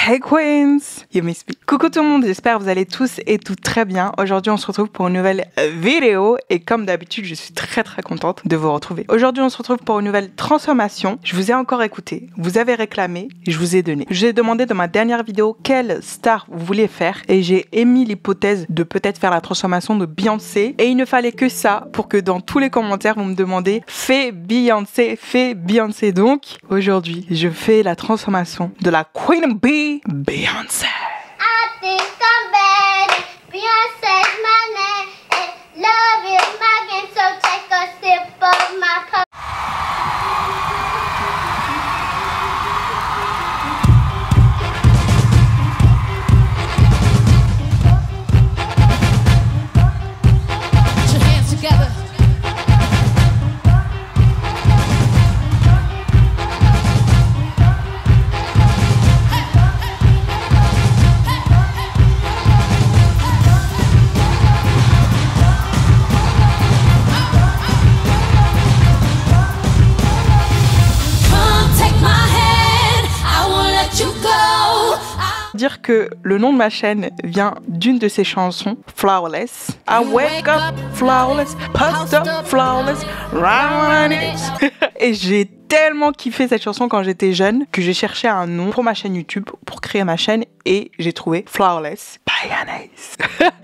Hey Queens, you miss me. Coucou tout le monde, j'espère que vous allez tous et toutes très bien. Aujourd'hui on se retrouve pour une nouvelle vidéo et comme d'habitude je suis très contente de vous retrouver. Aujourd'hui on se retrouve pour une nouvelle transformation. Je vous ai encore écouté, vous avez réclamé et je vous ai donné. Je vous ai demandé dans ma dernière vidéo quelle star vous vouliez faire et j'ai émis l'hypothèse de peut-être faire la transformation de Beyoncé et il ne fallait que ça pour que dans tous les commentaires vous me demandez fais Beyoncé. Donc aujourd'hui je fais la transformation de la Queen Bee, Beyoncé. I think I'm bad. Beyonce's my name. And love is my game. So take a sip of my cup. Put your hands together. Dire que le nom de ma chaîne vient d'une de ses chansons, Flawless. I wake up flawless, post up flawless, round it. Et j'ai tellement kiffé cette chanson quand j'étais jeune que j'ai cherché un nom pour ma chaîne YouTube pour créer ma chaîne et j'ai trouvé Flawless by Anaïs.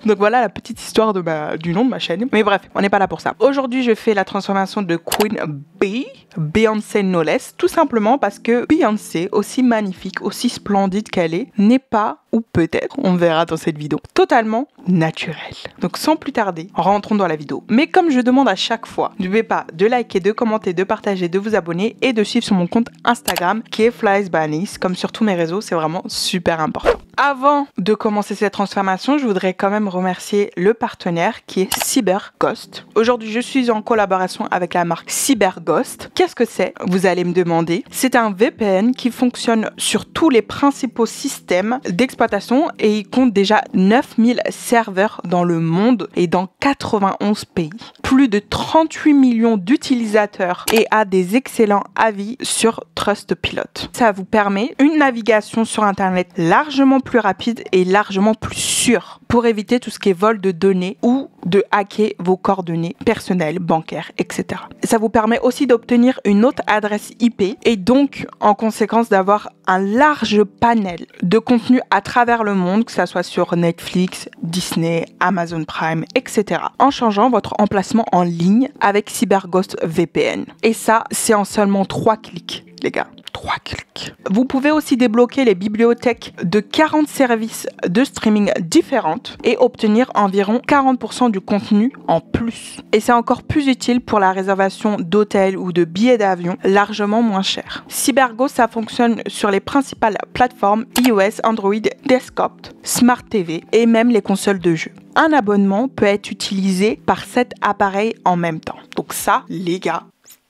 Donc voilà la petite histoire du nom de ma chaîne. Mais bref, on n'est pas là pour ça. Aujourd'hui, je fais la transformation de Queen Bee, Beyoncé no less, tout simplement parce que Beyoncé, aussi magnifique, aussi splendide qu'elle est, n'est pas, ou peut-être, on verra dans cette vidéo, totalement naturelle. Donc sans plus tarder, rentrons dans la vidéo. Mais comme je demande à chaque fois, n'oubliez pas de liker, de commenter, de partager, de vous abonner et de suivre sur mon compte Instagram qui est Flies by Anaïs, comme sur tous mes réseaux, c'est vraiment super important. Avant de commencer cette transformation, je voudrais quand même remercier le partenaire qui est CyberGhost. Aujourd'hui, je suis en collaboration avec la marque CyberGhost. Qu'est-ce que c'est? Vous allez me demander. C'est un VPN qui fonctionne sur tous les principaux systèmes d'exploitation et il compte déjà 9000 serveurs dans le monde et dans 91 pays. Plus de 38 millions d'utilisateurs et a des excellents avis sur Trustpilot. Ça vous permet une navigation sur Internet largement plus rapide et largement plus sûre pour éviter tout ce qui est vol de données ou de hacker vos coordonnées personnelles, bancaires, etc. Ça vous permet aussi d'obtenir une autre adresse IP et donc en conséquence d'avoir un large panel de contenu à travers le monde, que ça soit sur Netflix, Disney, Amazon Prime, etc. en changeant votre emplacement en ligne avec CyberGhost VPN. Et ça, c'est en seulement 3 clics, les gars. 3 clics. Vous pouvez aussi débloquer les bibliothèques de 40 services de streaming différentes et obtenir environ 40% du contenu en plus. Et c'est encore plus utile pour la réservation d'hôtels ou de billets d'avion largement moins cher. CyberGhost, ça fonctionne sur les principales plateformes iOS, Android, Desktop, Smart TV et même les consoles de jeux. Un abonnement peut être utilisé par 7 appareils en même temps. Donc ça, les gars,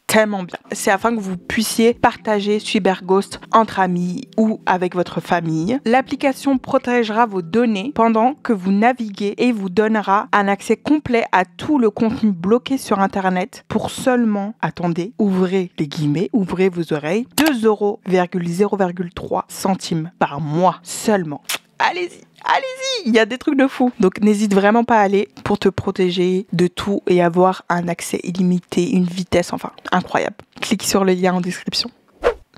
tellement bien. C'est afin que vous puissiez partager CyberGhost entre amis ou avec votre famille. L'application protégera vos données pendant que vous naviguez et vous donnera un accès complet à tout le contenu bloqué sur Internet pour seulement, attendez, ouvrez les guillemets, ouvrez vos oreilles, 2,003 centimes par mois seulement. Allez-y, il y a des trucs de fou. Donc n'hésite vraiment pas à aller pour te protéger de tout et avoir un accès illimité, une vitesse, enfin, incroyable. Clique sur le lien en description.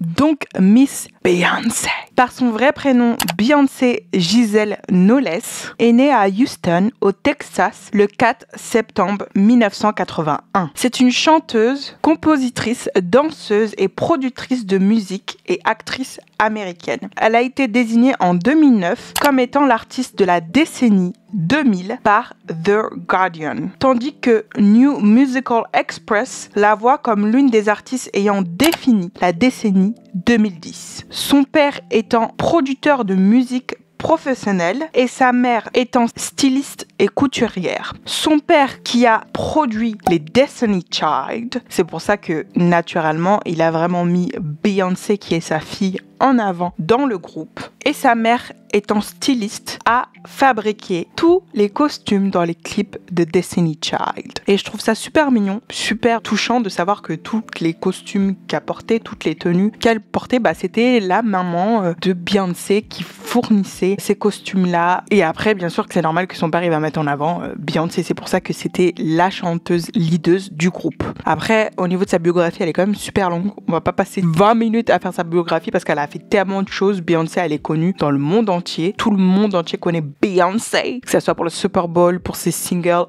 Donc Miss Beyoncé, par son vrai prénom Beyoncé Giselle Knowles, est née à Houston, au Texas, le 4 septembre 1981. C'est une chanteuse, compositrice, danseuse et productrice de musique et actrice américaine. Elle a été désignée en 2009 comme étant l'artiste de la décennie 2000 par The Guardian, tandis que New Musical Express la voit comme l'une des artistes ayant défini la décennie 2010. Son père étant producteur de musique professionnelle et sa mère étant styliste et couturière. Son père qui a produit les Destiny Child, c'est pour ça que naturellement il a vraiment mis Beyoncé qui est sa fille en avant dans le groupe. Et sa mère, étant styliste, a fabriqué tous les costumes dans les clips de Destiny Child. Et je trouve ça super mignon, super touchant de savoir que tous les costumes qu'elle portait, toutes les tenues qu'elle portait, c'était la maman de Beyoncé qui fournissait ces costumes-là. Et après, bien sûr que c'est normal que son père il va mettre en avant Beyoncé. C'est pour ça que c'était la chanteuse leaduse du groupe. Après, au niveau de sa biographie, elle est quand même super longue. On va pas passer 20 minutes à faire sa biographie parce qu'elle a fait tellement de choses. Beyoncé, elle est connue dans le monde entier. Tout le monde entier connaît Beyoncé, que ce soit pour le Super Bowl, pour ses singles.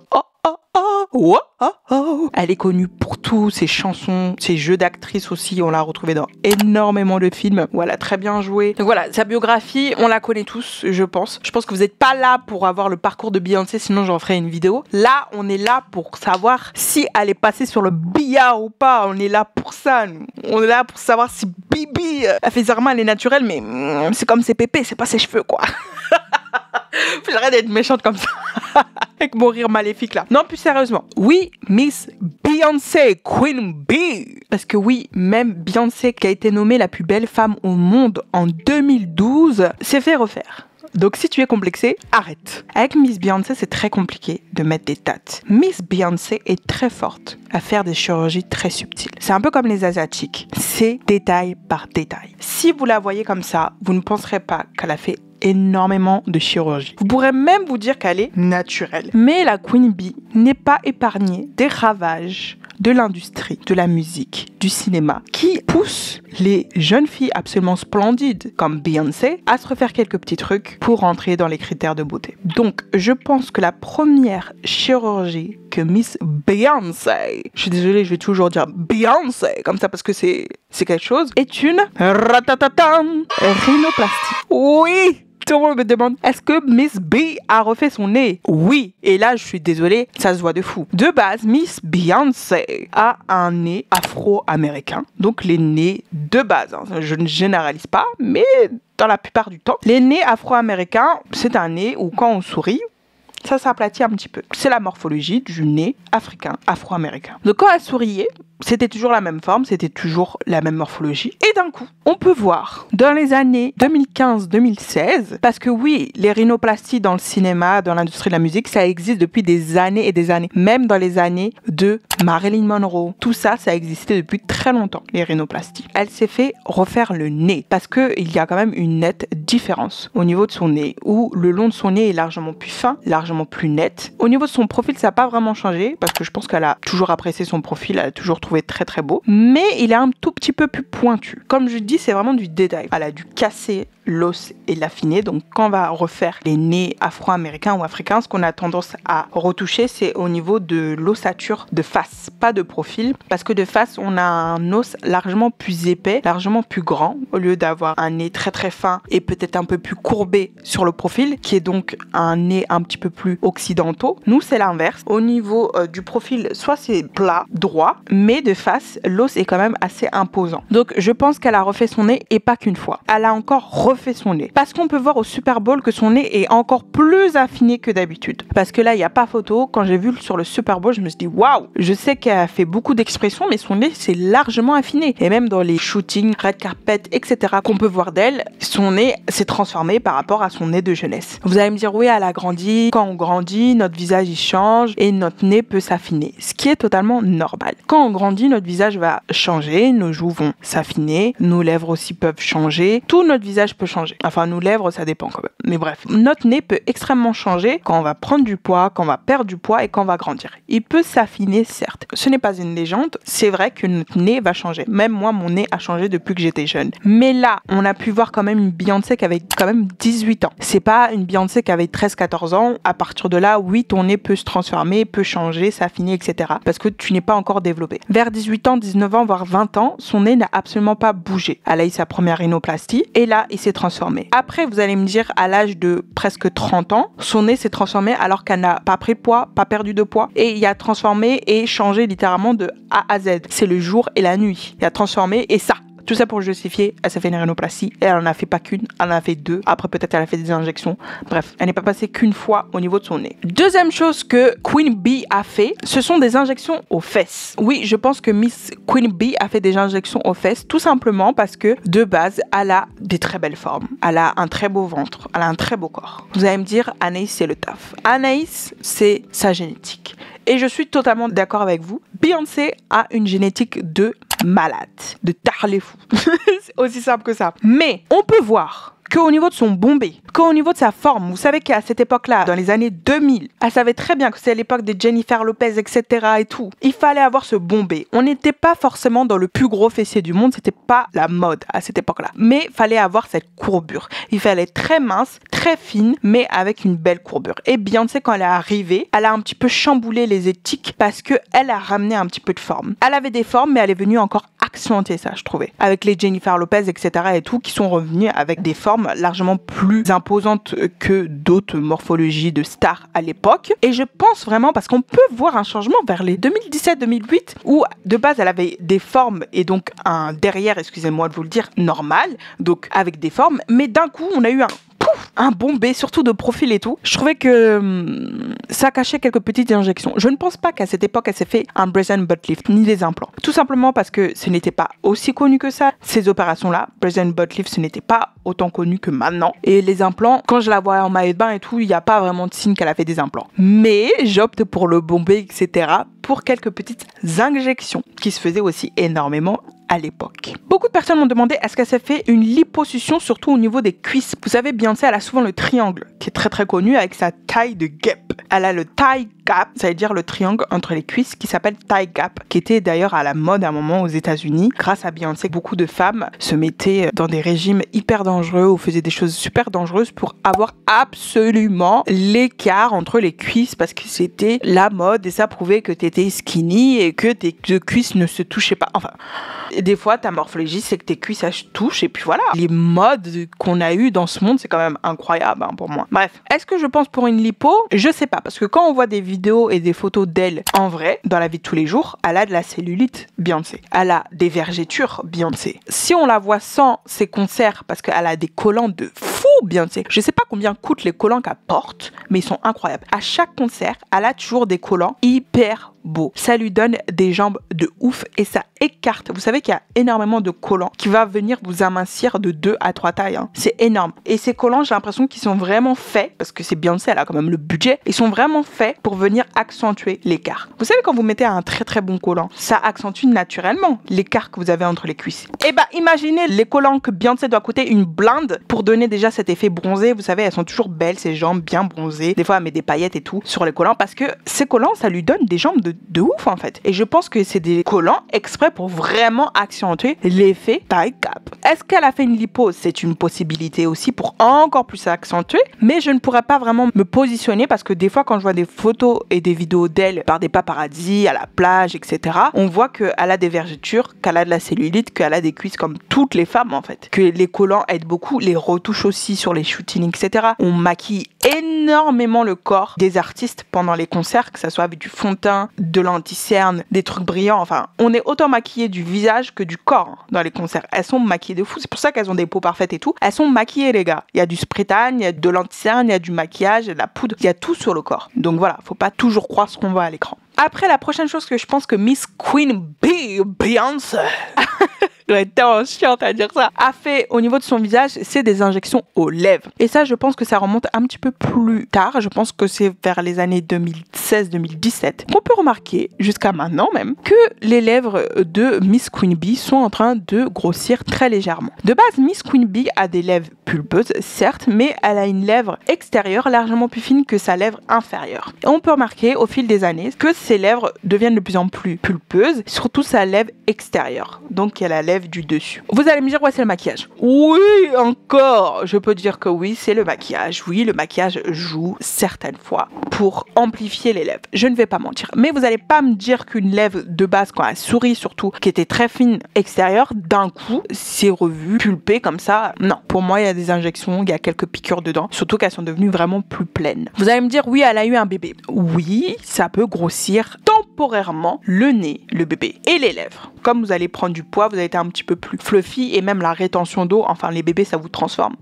Elle est connue pour tous ses chansons, ses jeux d'actrice aussi. On l'a retrouvée dans énormément de films où elle a très bien joué. Donc voilà, sa biographie, on la connaît tous, je pense. Je pense que vous n'êtes pas là pour avoir le parcours de Beyoncé, sinon j'en ferai une vidéo. Là, on est là pour savoir si elle est passée sur le billard ou pas. On est là pour ça. On est là pour savoir si Bibi, elle fait vraiment, elle est naturelle, mais c'est comme ses pépés, c'est pas ses cheveux, quoi. J'arrête d'être méchante comme ça. Avec mon rire maléfique là. Non, plus sérieusement. Oui, Miss Beyoncé, Queen Bee. Parce que oui, même Beyoncé, qui a été nommée la plus belle femme au monde en 2012, s'est fait refaire. Donc si tu es complexé, arrête. Avec Miss Beyoncé, c'est très compliqué de mettre des dates. Miss Beyoncé est très forte à faire des chirurgies très subtiles. C'est un peu comme les Asiatiques. C'est détail par détail. Si vous la voyez comme ça, vous ne penserez pas qu'elle a fait énormément de chirurgie. Vous pourrez même vous dire qu'elle est naturelle. Mais la Queen Bee n'est pas épargnée des ravages de l'industrie, de la musique, du cinéma, qui pousse les jeunes filles absolument splendides comme Beyoncé à se refaire quelques petits trucs pour rentrer dans les critères de beauté. Donc, je pense que la première chirurgie que Miss Beyoncé, je suis désolée, je vais toujours dire Beyoncé comme ça parce que c'est quelque chose, est une ratatatam rhinoplastie. Oui! Tout le monde me demande, est-ce que Miss B a refait son nez? Oui. Et là, je suis désolée, ça se voit de fou. De base, Miss Beyoncé a un nez afro-américain. Donc, les nez de base, je ne généralise pas, mais dans la plupart du temps, les nez afro-américains, c'est un nez où quand on sourit, ça s'aplatit un petit peu. C'est la morphologie du nez africain, afro-américain. Donc, quand elle souriait, c'était toujours la même forme, c'était toujours la même morphologie. Et d'un coup, on peut voir dans les années 2015-2016, parce que oui, les rhinoplasties dans le cinéma, dans l'industrie de la musique, ça existe depuis des années et des années. Même dans les années de Marilyn Monroe. Tout ça, ça existait depuis très longtemps, les rhinoplasties. Elle s'est fait refaire le nez, parce qu'il y a quand même une nette différence au niveau de son nez, où le long de son nez est largement plus fin, largement plus net. Au niveau de son profil, ça n'a pas vraiment changé, parce que je pense qu'elle a toujours apprécié son profil, elle a toujours trouvé très très beau, mais il est un tout petit peu plus pointu. Comme je dis, c'est vraiment du détail. Elle a dû casser l'os et l'affiner. Donc quand on va refaire les nez afro-américains ou africains, ce qu'on a tendance à retoucher, c'est au niveau de l'ossature de face, pas de profil, parce que de face, on a un os largement plus épais, largement plus grand, au lieu d'avoir un nez très très fin et peut-être un peu plus courbé sur le profil, qui est donc un nez un petit peu plus occidentaux. Nous, c'est l'inverse. Au niveau du profil, soit c'est plat, droit, mais de face, l'os est quand même assez imposant. Donc je pense qu'elle a refait son nez et pas qu'une fois. Elle a encore refait son nez. Parce qu'on peut voir au Super Bowl que son nez est encore plus affiné que d'habitude. Parce que là, il n'y a pas photo. Quand j'ai vu sur le Super Bowl, je me suis dit, waouh! Je sais qu'elle a fait beaucoup d'expressions, mais son nez, c'est largement affiné. Et même dans les shootings, red carpet, etc., qu'on peut voir d'elle, son nez s'est transformé par rapport à son nez de jeunesse. Vous allez me dire, oui, elle a grandi. Quand on grandit, notre visage, il change et notre nez peut s'affiner. Ce qui est totalement normal. Quand on grandit, notre visage va changer, nos joues vont s'affiner, nos lèvres aussi peuvent changer. Tout notre visage peut changer. Enfin, nos lèvres, ça dépend quand même. Mais bref, notre nez peut extrêmement changer quand on va prendre du poids, quand on va perdre du poids et quand on va grandir. Il peut s'affiner, certes. Ce n'est pas une légende. C'est vrai que notre nez va changer. Même moi, mon nez a changé depuis que j'étais jeune. Mais là, on a pu voir quand même une Beyoncé qui avait quand même 18 ans. C'est pas une Beyoncé qui avait 13-14 ans. À partir de là, oui, ton nez peut se transformer, peut changer, s'affiner, etc. Parce que tu n'es pas encore développé. Vers 18 ans, 19 ans, voire 20 ans, son nez n'a absolument pas bougé. Elle a eu sa première rhinoplastie et là, il s'est transformé. Après, vous allez me dire, à l'âge de presque 30 ans, son nez s'est transformé alors qu'elle n'a pas pris de poids, pas perdu de poids et il a transformé et changé littéralement de A à Z. C'est le jour et la nuit. Il a transformé et ça. Tout ça pour justifier, elle s'est fait une rhinoplastie. Et elle en a fait pas qu'une, elle en a fait 2. Après, peut-être elle a fait des injections. Bref, elle n'est pas passée qu'une fois au niveau de son nez. Deuxième chose que Queen Bee a fait, ce sont des injections aux fesses. Oui, je pense que Miss Queen Bee a fait des injections aux fesses, tout simplement parce que, de base, elle a des très belles formes. Elle a un très beau ventre. Elle a un très beau corps. Vous allez me dire, Anaïs, c'est le taf. Anaïs, c'est sa génétique. Et je suis totalement d'accord avec vous. Beyoncé a une génétique de malade, de tarlé-fou. C'est aussi simple que ça. Mais on peut voir qu'au niveau de son bombé, qu'au niveau de sa forme, vous savez qu'à cette époque-là, dans les années 2000, elle savait très bien que c'est l'époque de Jennifer Lopez, etc. et tout. Il fallait avoir ce bombé. On n'était pas forcément dans le plus gros fessier du monde, c'était pas la mode à cette époque-là. Mais il fallait avoir cette courbure. Il fallait être très mince, très fine, mais avec une belle courbure. Et Beyoncé, quand elle est arrivée, elle a un petit peu chamboulé les éthiques parce qu'elle a ramené un petit peu de forme. Elle avait des formes, mais elle est venue encore accentuer ça, je trouvais. Avec les Jennifer Lopez, etc. et tout, qui sont revenus avec des formes largement plus imposantes que d'autres morphologies de stars à l'époque. Et je pense vraiment, parce qu'on peut voir un changement vers les 2017-2008, où de base elle avait des formes et donc un derrière, excusez-moi de vous le dire, normal, donc avec des formes, mais d'un coup on a eu un bombé, surtout de profil et tout. Je trouvais que ça cachait quelques petites injections. Je ne pense pas qu'à cette époque, elle s'est fait un breast and butt lift, ni des implants. Tout simplement parce que ce n'était pas aussi connu que ça. Ces opérations-là, breast and butt lift, ce n'était pas autant connu que maintenant. Et les implants, quand je la vois en maillot de bain et tout, il n'y a pas vraiment de signe qu'elle a fait des implants. Mais j'opte pour le bombé, etc. pour quelques petites injections qui se faisaient aussi énormément à l'époque. Beaucoup de personnes m'ont demandé est-ce qu'elle s'est fait une liposuction, surtout au niveau des cuisses. Vous savez, Beyoncé, elle a souvent le triangle qui est très très connu avec sa taille de gap. Elle a le thigh gap, ça veut dire le triangle entre les cuisses qui s'appelle thigh gap, qui était d'ailleurs à la mode à un moment aux États-Unis. Grâce à Beyoncé, beaucoup de femmes se mettaient dans des régimes hyper dangereux ou faisaient des choses super dangereuses pour avoir absolument l'écart entre les cuisses parce que c'était la mode et ça prouvait que t'étais skinny et que tes deux cuisses ne se touchaient pas. Enfin, des fois, ta morphologie, c'est que tes cuisses, elles se touchent et puis voilà. Les modes qu'on a eu dans ce monde, c'est quand même incroyable pour moi. Bref, est-ce que je pense pour une lipo? Je sais pas, parce que quand on voit des vidéos et des photos d'elle en vrai, dans la vie de tous les jours, elle a de la cellulite, Beyoncé. Elle a des vergetures, Beyoncé. Si on la voit sans ses concerts, parce qu'elle a des collants de fou, Beyoncé. Je sais pas combien coûtent les collants qu'elle porte, mais ils sont incroyables. À chaque concert, elle a toujours des collants hyper beaux. Ça lui donne des jambes de ouf et ça écarte. Vous savez qu'il y a énormément de collants qui va venir vous amincir de 2 à 3 tailles. C'est énorme. Et ces collants, j'ai l'impression qu'ils sont vraiment faits, parce que c'est Beyoncé, elle a quand même le budget, ils sont vraiment faits pour venir accentuer l'écart. Vous savez, quand vous mettez un très très bon collant, ça accentue naturellement l'écart que vous avez entre les cuisses. Et bah, imaginez les collants que Beyoncé doit coûter une blinde pour donner déjà cet effet bronzé. Vous savez, elles sont toujours belles, ces jambes bien bronzées. Des fois, elle met des paillettes et tout sur les collants, parce que ces collants, ça lui donne des jambes de ouf en fait. Et je pense que c'est des collants exprès pour vraiment accentuer l'effet thigh gap. Est-ce qu'elle a fait une lipo? C'est une possibilité aussi pour encore plus accentuer, mais je ne pourrais pas vraiment me positionner parce que des fois quand je vois des photos et des vidéos d'elle par des paparazzis à la plage, etc., on voit qu'elle a des vergetures, qu'elle a de la cellulite, qu'elle a des cuisses comme toutes les femmes en fait. Que les collants aident beaucoup, les retouches aussi sur les shootings, etc. On maquille énormément le corps des artistes pendant les concerts, que ça soit avec du fond de teint, de l'anti-cerne, des trucs brillants, enfin, on est autant maquillé du visage que du corps dans les concerts. Elles sont maquillées de fou, c'est pour ça qu'elles ont des peaux parfaites et tout. Elles sont maquillées les gars. Il y a du spray tan, il y a de l'anti-cerne, il y a du maquillage, il y a de la poudre, il y a tout sur le corps. Donc voilà, faut pas toujours croire ce qu'on voit à l'écran. Après, la prochaine chose que je pense que Miss Queen Bee, Beyoncé, je dois être tellement chiante à dire ça, a fait au niveau de son visage, c'est des injections aux lèvres. Et ça, je pense que ça remonte un petit peu plus tard. Je pense que c'est vers les années 2016-2017 qu'on peut remarquer, jusqu'à maintenant même, que les lèvres de Miss Queen Bee sont en train de grossir très légèrement. De base, Miss Queen Bee a des lèvres pulpeuses, certes, mais elle a une lèvre extérieure largement plus fine que sa lèvre inférieure. Et on peut remarquer au fil des années que ses lèvres deviennent de plus en plus pulpeuses, surtout sa lèvre extérieure. Donc il y a la lèvre du dessus. Vous allez me dire, ouais, c'est le maquillage. Oui, encore. Je peux dire que oui, c'est le maquillage. Oui, le maquillage joue certaines fois pour amplifier les lèvres. Je ne vais pas mentir. Mais vous allez pas me dire qu'une lèvre de base, quand elle sourit surtout, qui était très fine extérieure, d'un coup, s'est revue pulpée comme ça. Non. Pour moi, il y a des injections, il y a quelques piqûres dedans, surtout qu'elles sont devenues vraiment plus pleines. Vous allez me dire, oui, elle a eu un bébé. Oui, ça peut grossir remplir temporairement le nez, le bébé, et les lèvres. Comme vous allez prendre du poids, vous allez être un petit peu plus fluffy et même la rétention d'eau, enfin les bébés ça vous transforme.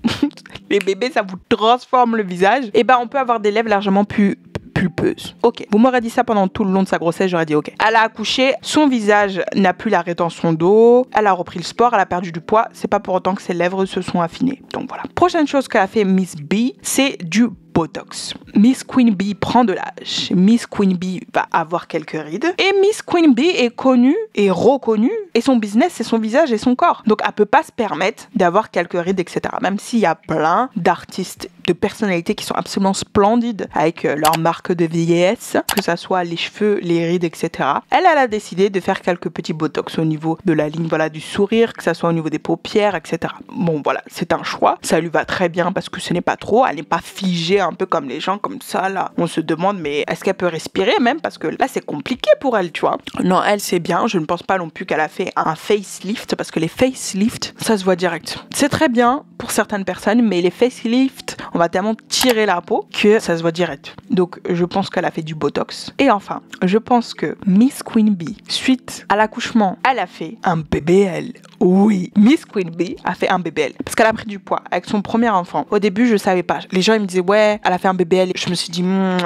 Les bébés ça vous transforme le visage. Et ben on peut avoir des lèvres largement plus pulpeuse. Ok, vous m'aurez dit ça pendant tout le long de sa grossesse, j'aurais dit ok. Elle a accouché, son visage n'a plus la rétention d'eau, elle a repris le sport, elle a perdu du poids, c'est pas pour autant que ses lèvres se sont affinées. Donc voilà. Prochaine chose qu'a fait Miss B, c'est du Botox. Miss Queen Bee prend de l'âge. Miss Queen Bee va avoir quelques rides. Et Miss Queen Bee est connue et reconnue. Et son business, c'est son visage et son corps. Donc, elle peut pas se permettre d'avoir quelques rides, etc. Même s'il y a plein d'artistes, de personnalités qui sont absolument splendides avec leur marque de vieillesse, que ça soit les cheveux, les rides, etc. Elle a décidé de faire quelques petits Botox au niveau de la ligne, voilà, du sourire, que ça soit au niveau des paupières, etc. Bon, voilà, c'est un choix. Ça lui va très bien parce que ce n'est pas trop. Elle n'est pas figée un peu comme les gens comme ça là. On se demande mais est-ce qu'elle peut respirer même parce que là c'est compliqué pour elle, tu vois. Non, elle c'est bien. Je ne pense pas non plus qu'elle a fait un facelift parce que les facelifts ça se voit direct. C'est très bien pour certaines personnes mais les facelifts on va tellement tirer la peau que ça se voit direct. Donc je pense qu'elle a fait du Botox. Et enfin je pense que Miss Queen Bee suite à l'accouchement elle a fait un BBL. Oui, Miss Queen Bee a fait un BBL parce qu'elle a pris du poids avec son premier enfant. Au début je savais pas. Les gens ils me disaient ouais elle a fait un BBL. Je me suis dit,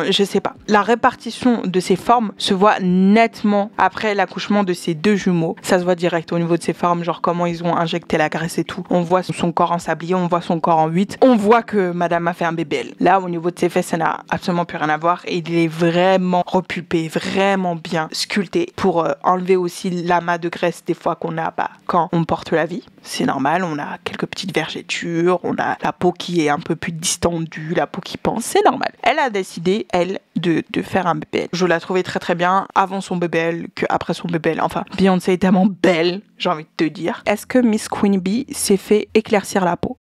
je sais pas. La répartition de ses formes se voit nettement après l'accouchement de ses deux jumeaux. Ça se voit direct au niveau de ses formes, genre comment ils ont injecté la graisse et tout. On voit son corps en sablier, on voit son corps en 8. On voit que madame a fait un BBL. Là, au niveau de ses fesses, ça n'a absolument plus rien à voir. Et il est vraiment repulpé, vraiment bien sculpté pour enlever aussi l'amas de graisse des fois qu'on a quand on porte la vie. C'est normal, on a quelques petites vergetures, on a la peau qui est un peu plus distendue, la peau qui pense, c'est normal. Elle a décidé, elle, de faire un BBL. Je la trouvais très très bien avant son BBL qu'après son BBL. Enfin, Beyoncé est tellement belle, j'ai envie de te dire. Est-ce que Miss Queen Bee s'est fait éclaircir la peau?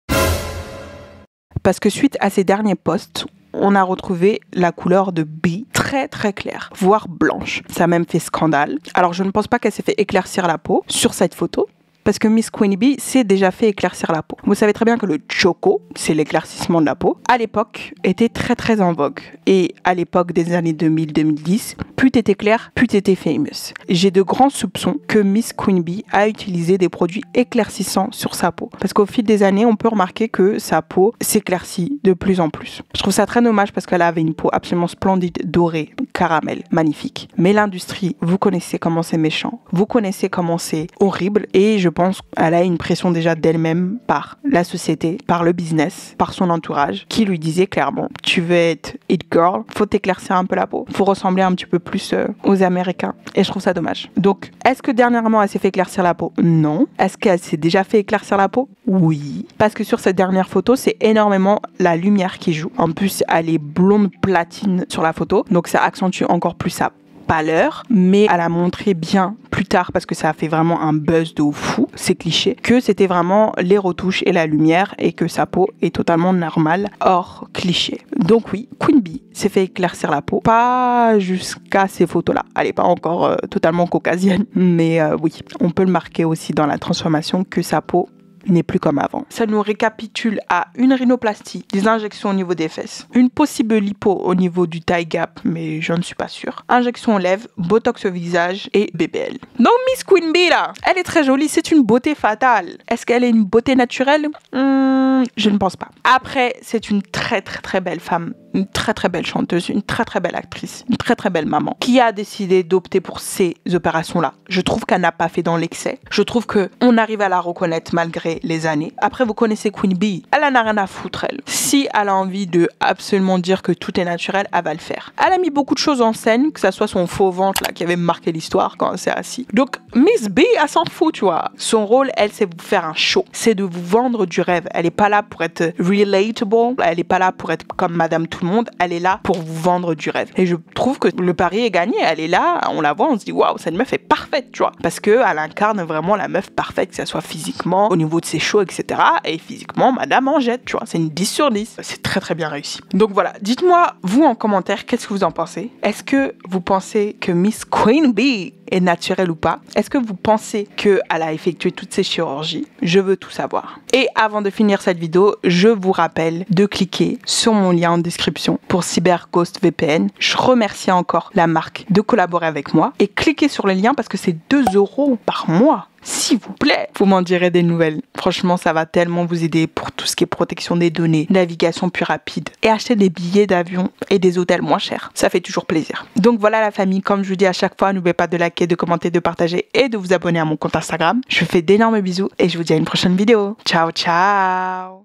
Parce que suite à ses derniers posts, on a retrouvé la couleur de B très très claire, voire blanche. Ça a même fait scandale. Alors je ne pense pas qu'elle s'est fait éclaircir la peau sur cette photo. Parce que Miss Queen Bee s'est déjà fait éclaircir la peau. Vous savez très bien que le choco, c'est l'éclaircissement de la peau, à l'époque était très très en vogue. Et à l'époque des années 2000-2010, plus t'étais clair, plus t'étais famous. J'ai de grands soupçons que Miss Queen Bee a utilisé des produits éclaircissants sur sa peau. Parce qu'au fil des années, on peut remarquer que sa peau s'éclaircit de plus en plus. Je trouve ça très dommage parce qu'elle avait une peau absolument splendide, dorée, caramel, magnifique. Mais l'industrie, vous connaissez comment c'est méchant, vous connaissez comment c'est horrible et je pense qu'elle a une pression déjà d'elle-même par la société, par le business, par son entourage, qui lui disait clairement, tu veux être it girl, faut t'éclaircir un peu la peau, faut ressembler un petit peu plus aux Américains. Et je trouve ça dommage. Donc, est-ce que dernièrement elle s'est fait éclaircir la peau? Non. Est-ce qu'elle s'est déjà fait éclaircir la peau? Oui. Parce que sur cette dernière photo, c'est énormément la lumière qui joue. En plus, elle est blonde platine sur la photo, donc ça accentue encore plus sa pâleur, mais elle a montré bien plus tard, parce que ça a fait vraiment un buzz de fou, c'est cliché, que c'était vraiment les retouches et la lumière et que sa peau est totalement normale, hors cliché. Donc oui, Queen Bee s'est fait éclaircir la peau, pas jusqu'à ces photos-là. Elle n'est pas encore totalement caucasienne, mais oui, on peut le marquer aussi dans la transformation que sa peau n'est plus comme avant. Ça nous récapitule à une rhinoplastie, des injections au niveau des fesses, une possible lipo au niveau du thigh gap, mais je ne suis pas sûre, injection aux lèvres, botox au visage et BBL. Donc Miss Queen Bee là, elle est très jolie, c'est une beauté fatale. Est-ce qu'elle est une beauté naturelle? Je ne pense pas. Après, c'est une très très très belle femme, une très très belle chanteuse, une très très belle actrice, une très très belle maman, qui a décidé d'opter pour ces opérations-là. Je trouve qu'elle n'a pas fait dans l'excès. Je trouve qu'on arrive à la reconnaître malgré les années. Après, vous connaissez Queen Bee. Elle en a rien à foutre, elle. Si elle a envie de absolument dire que tout est naturel, elle va le faire. Elle a mis beaucoup de choses en scène, que ça soit son faux ventre là qui avait marqué l'histoire quand elle s'est assise. Donc, Miss B, elle s'en fout, tu vois. Son rôle, elle, c'est de vous faire un show. C'est de vous vendre du rêve. Elle est pas là pour être relatable. Elle est pas là pour être comme Madame Tout le Monde. Elle est là pour vous vendre du rêve. Et je trouve que le pari est gagné. Elle est là, on la voit, on se dit waouh, cette meuf est parfaite, tu vois. Parce que elle incarne vraiment la meuf parfaite, que ça soit physiquement, au niveau de ses cheveux, etc. Et physiquement, Madame en jette, tu vois. C'est une 10 sur 10. C'est très très bien réussi. Donc voilà, dites-moi, vous en commentaire, qu'est-ce que vous en pensez? Est-ce que vous pensez que Miss Queen Bee est naturelle ou pas? Est-ce que vous pensez qu'elle a effectué toutes ces chirurgies? Je veux tout savoir. Et avant de finir cette vidéo, je vous rappelle de cliquer sur mon lien en description pour CyberGhost VPN. Je remercie encore la marque de collaborer avec moi et cliquez sur le lien parce que c'est 2 € par mois. S'il vous plaît, vous m'en direz des nouvelles. Franchement, ça va tellement vous aider pour tout ce qui est protection des données, navigation plus rapide et acheter des billets d'avion et des hôtels moins chers. Ça fait toujours plaisir. Donc voilà la famille, comme je vous dis à chaque fois, n'oubliez pas de liker, de commenter, de partager et de vous abonner à mon compte Instagram. Je vous fais d'énormes bisous et je vous dis à une prochaine vidéo. Ciao, ciao!